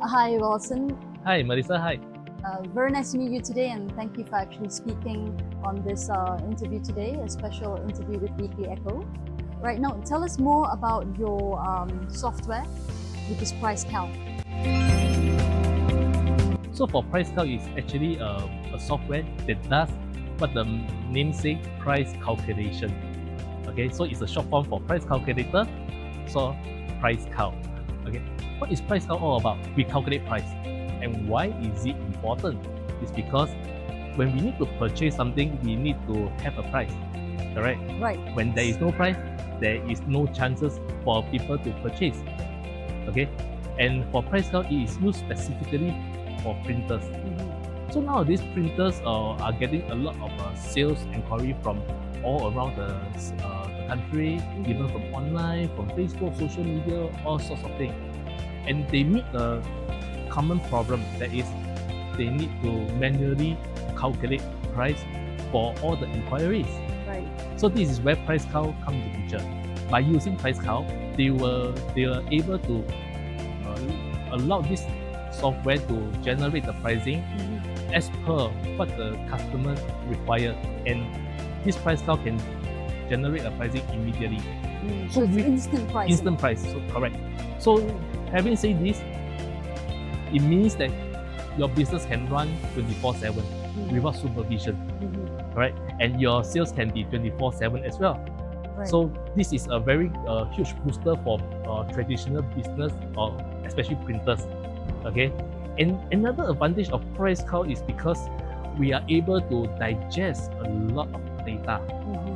Hi, Welson. Hi, Marissa. Hi. Very nice to meet you today, and thank you for actually speaking on this interview today, a special interview with Weekly Echo. Right now, tell us more about your software, which is Price Calc. So for Price Calc is actually a software that does what the name says, price calculation. Okay, so it's a short form for price calculator. So Price Calc. Okay, what is Price Calc all about? We calculate price. And why is it important? It's because when we need to purchase something, we need to have a price. Correct? Right. When there is no price, there is no chances for people to purchase. Okay, and for Price Calc, it is used specifically for printers. So nowadays, printers are getting a lot of sales inquiry from all around the country, even from online, from Facebook, social media, all sorts of things. And they meet a common problem, that is, they need to manually calculate price for all the inquiries. Right. So this is where Price Calc comes into picture. By using Price Calc, they were able to allow this software to generate the pricing as per what the customer require, and this Price Calc can generate a pricing immediately. So it's instant pricing. Instant price, so correct. So having said this, it means that your business can run 24/7 without supervision, right? And your sales can be 24/7 as well. Right. So this is a very huge booster for traditional business, or especially printers. Okay, and another advantage of Price Calc is because we are able to digest a lot of data.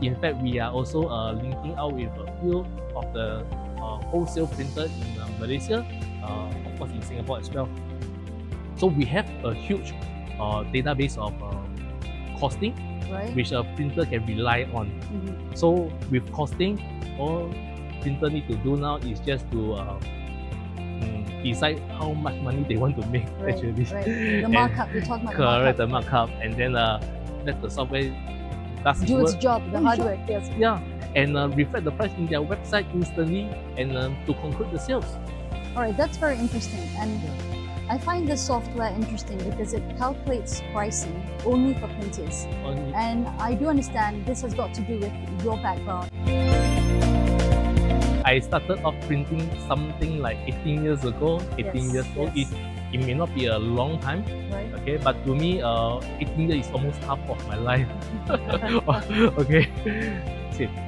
In fact, we are also linking out with a few of the wholesale printer in Malaysia, of course in Singapore as well. So we have a huge database of costing, right, which a printer can rely on. So with costing, all printer need to do now is just to decide how much money they want to make, right, actually. Right. The markup, you're talking about correct, the the markup, and then let the software does do its work. job, the hard work, yes. Yeah, and reflect the price in their website instantly, and to conclude the sales. All right, that's very interesting. And I find this software interesting because it calculates pricing only for printers. And I do understand this has got to do with your background. I started off printing something like 18 years ago, 18 years old. Yes. It may not be a long time, right, okay, but to me, 18 years is almost half of my life. Okay.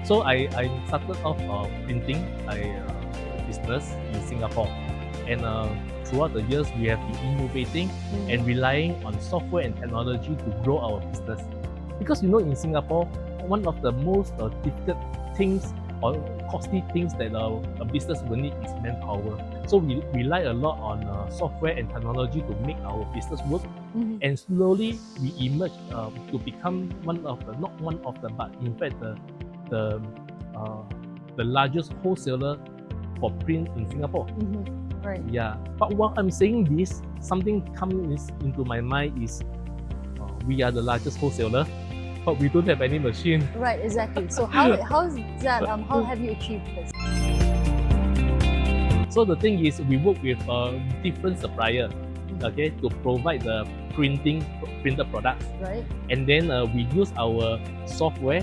So I started off printing a business in Singapore, and throughout the years, we have been innovating and relying on software and technology to grow our business. Because in Singapore, one of the most difficult things or costly things that a business will need is manpower. So we rely a lot on software and technology to make our business work. And slowly we emerge to become but in fact the largest wholesaler for print in Singapore. Right. Yeah. But while I'm saying this, something comes into my mind is we are the largest wholesaler, but we don't have any machine. Right, exactly. So how is that? How have you achieved this? So the thing is, we work with different supplier, okay, to provide the printer products. Right. And then we use our software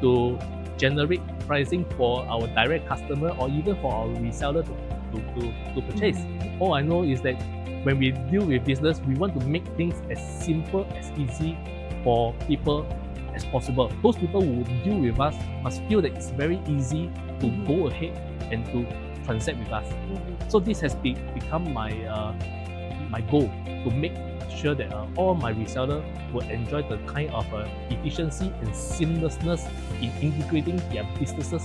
to generate pricing for our direct customer or even for our reseller to purchase. All I know is that when we deal with business, we want to make things as simple, as easy for people as possible. Those people who deal with us must feel that it's very easy to go ahead and to transact with us. So this has become my goal, to make sure that all my resellers will enjoy the kind of efficiency and seamlessness in integrating their businesses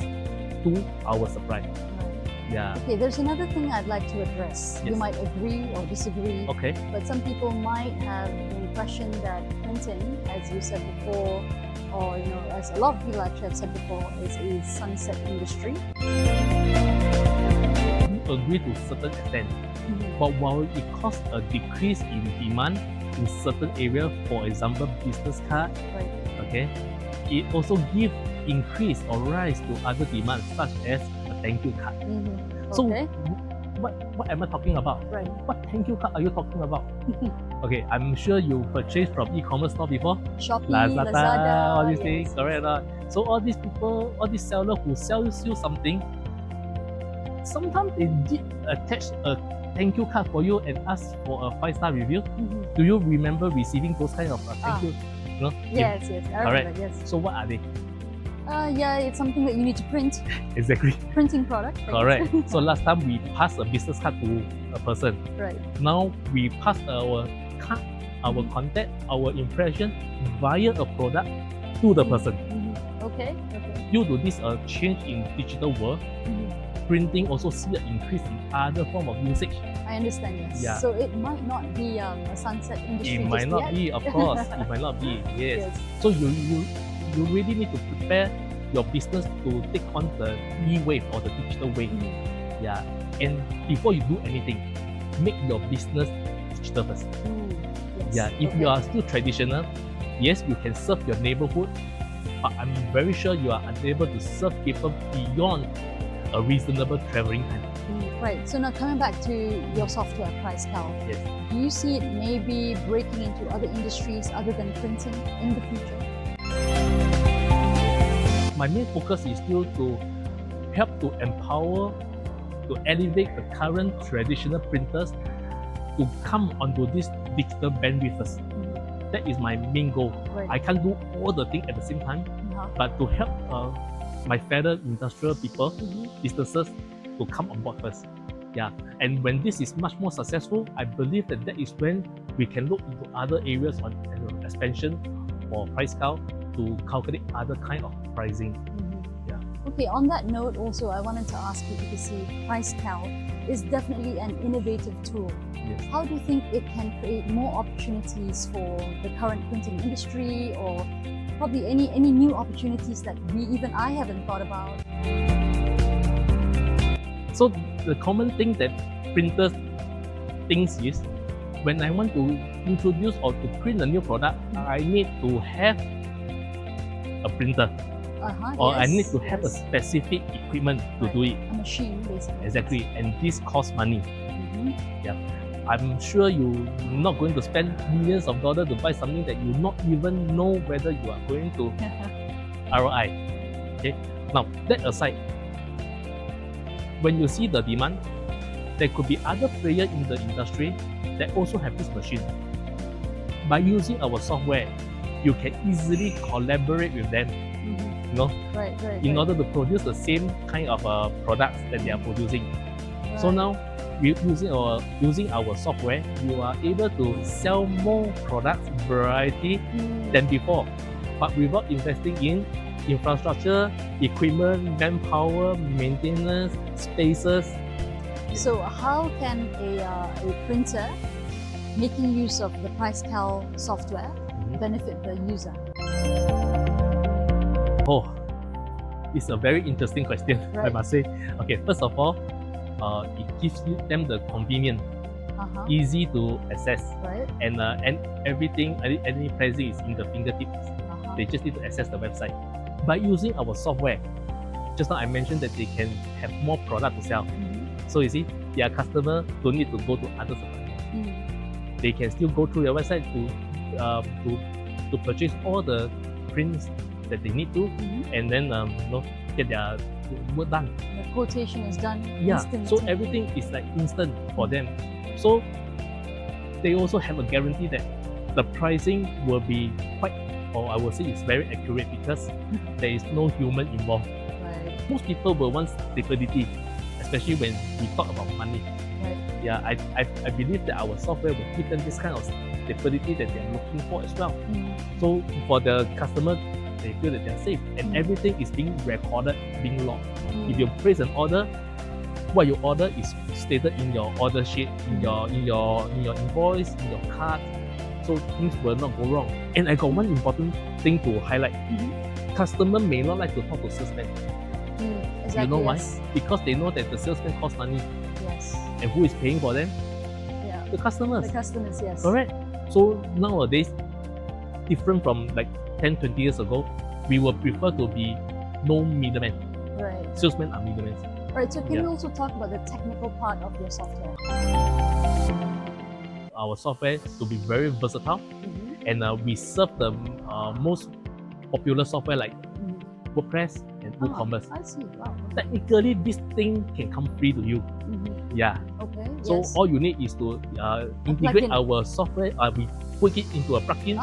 to our supply. Yeah. Okay, there's another thing I'd like to address. You might agree or disagree. Okay. But some people might have the impression that printing, as you said before, or as a lot of people actually have said before, is a sunset industry. We agree to a certain extent. But while it caused a decrease in demand in certain areas, for example, business card, okay, it also gives increase or rise to other demands such as a thank you card. So what am I talking about? Right. What thank you card are you talking about? Okay, I'm sure you purchased from e-commerce store before. Shopee, Lazada, Lazada, all these yes, things, correct or not? So all these people, all these sellers who sells you something, sometimes they did attach a thank you card for you and ask for a 5-star review. Mhm. Do you remember receiving those kind of thank you? No? Yes, yes, I Correct. remember, yes. So what are they? Yeah, it's something that you need to print. Exactly. Printing product. I guess. Correct. So last time we passed a business card to a person. Right. Now we pass our card, our contact, our impression via a product to the person. Mhm. Okay. Due to this change in digital world, printing also see an increase in other form of usage. I understand, yes. Yeah. So it might not be a sunset industry It might just not yet. be, of course. It might not be. Yes. Yes. So you really need to prepare your business to take on the e-wave or the digital wave. Mhm. Yeah. And before you do anything, make your business digital first. Yes. Yeah. If you are still traditional, yes, you can serve your neighborhood, but I'm very sure you are unable to serve people beyond a reasonable traveling time. Right. So now coming back to your software, PriceCal. Yes. Do you see it maybe breaking into other industries other than printing in the future? My main focus is still to help to empower, to elevate the current traditional printers to come onto this digital bandwidth first. That is my main goal. Right. I can't do all the things at the same time, but to help my fellow industrial people, businesses to come on board first. Yeah, and when this is much more successful, I believe that is when we can look into other areas on expansion for PriceCal to calculate other kind of pricing. Yeah. Okay, on that note also, I wanted to ask you, because see, PriceCal is definitely an innovative tool. Yes. How do you think it can create more opportunities for the current printing industry, or probably any new opportunities that even I haven't thought about? So the common thing that printers thinks is, when I want to introduce or to print a new product, I need to have a printer, or I need to have a specific equipment to do it. A machine, basically. Exactly, and this costs money. Yeah, I'm sure you're not going to spend millions of dollars to buy something that you not even know whether you are going to ROI. Okay, now that aside, when you see the demand, there could be other players in the industry that also have this machine. By using our software, you can easily collaborate with them, you know, in order to produce the same kind of products that they are producing. So now, using our software, you are able to sell more products variety than before, but without investing in infrastructure, equipment, manpower, maintenance, spaces. So how can a printer making use of the PriceCal software benefit the user? Oh, it's a very interesting question, I must say. Okay, first of all, it gives them the convenience, easy to access, and everything, any pricing is in the fingertips. They just need to access the website. By using our software, just now I mentioned that they can have more product to sell. So you see, their customer don't need to go to other suppliers. They can still go through your website to purchase all the prints that they need to, and then get their work done. The quotation is done instantly. So everything is like instant for them. So they also have a guarantee that the pricing will be quite, or I would say it's very accurate, because there is no human involved. Most people will want stability, especially when we talk about money. Yeah, I believe that our software will give them this kind of stability that they are looking for as well. So for the customer, they feel that they're safe, and everything is being recorded, being logged. If you place an order, what you order is stated in your order sheet, in your invoice, in your card, so things will not go wrong. And I got one important thing to highlight. Customer may not like to talk to salesman. Exactly, you know why? Because they know that the salesman costs money. And who is paying for them? The customers. The customers, yes. Correct. So nowadays, different from like 10, 20 years ago, we will prefer to be no middleman. Salesmen are middlemen. Right, so can Yeah. you also talk about the technical part of your software? Our software to be very versatile, Mhm. and we serve the most popular software like WordPress and WooCommerce. I see. Wow. Technically, this thing can come free to you. Mhm. Yeah. Okay. So yes. all you need is to integrate plugin. our software. We put it into a plugin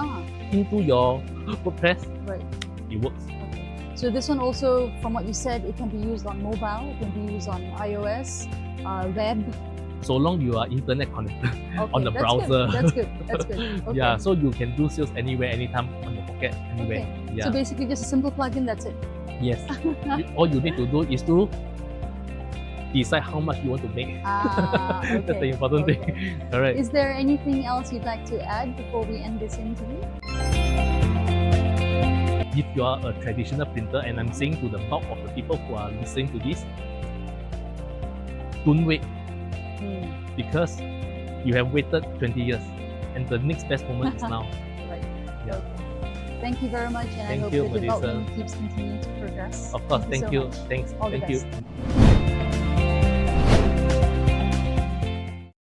into your WordPress. Right. It works. Okay. So this one also, from what you said, it can be used on mobile, it can be used on iOS, web. So long you are internet connected Okay, on the that's browser. Good. That's good. That's good. Okay. Yeah, so you can do sales anywhere, anytime, on your pocket, anywhere. Okay. Yeah. So basically, just a simple plugin. That's it. Yes. All you need to do is to decide how much you want to make. Okay. That's the important thing. Correct. Is there anything else you'd like to add before we end this interview? If you are a traditional printer, and I'm saying to the bulk of the people who are listening to this, don't wait, because you have waited 20 years and the next best moment is now. Right. Yeah. Okay. Thank you very much, and Thank I hope you, the Melissa. development keeps continuing to progress. Of course, thank so you. much. Thanks. All the Thank you. best.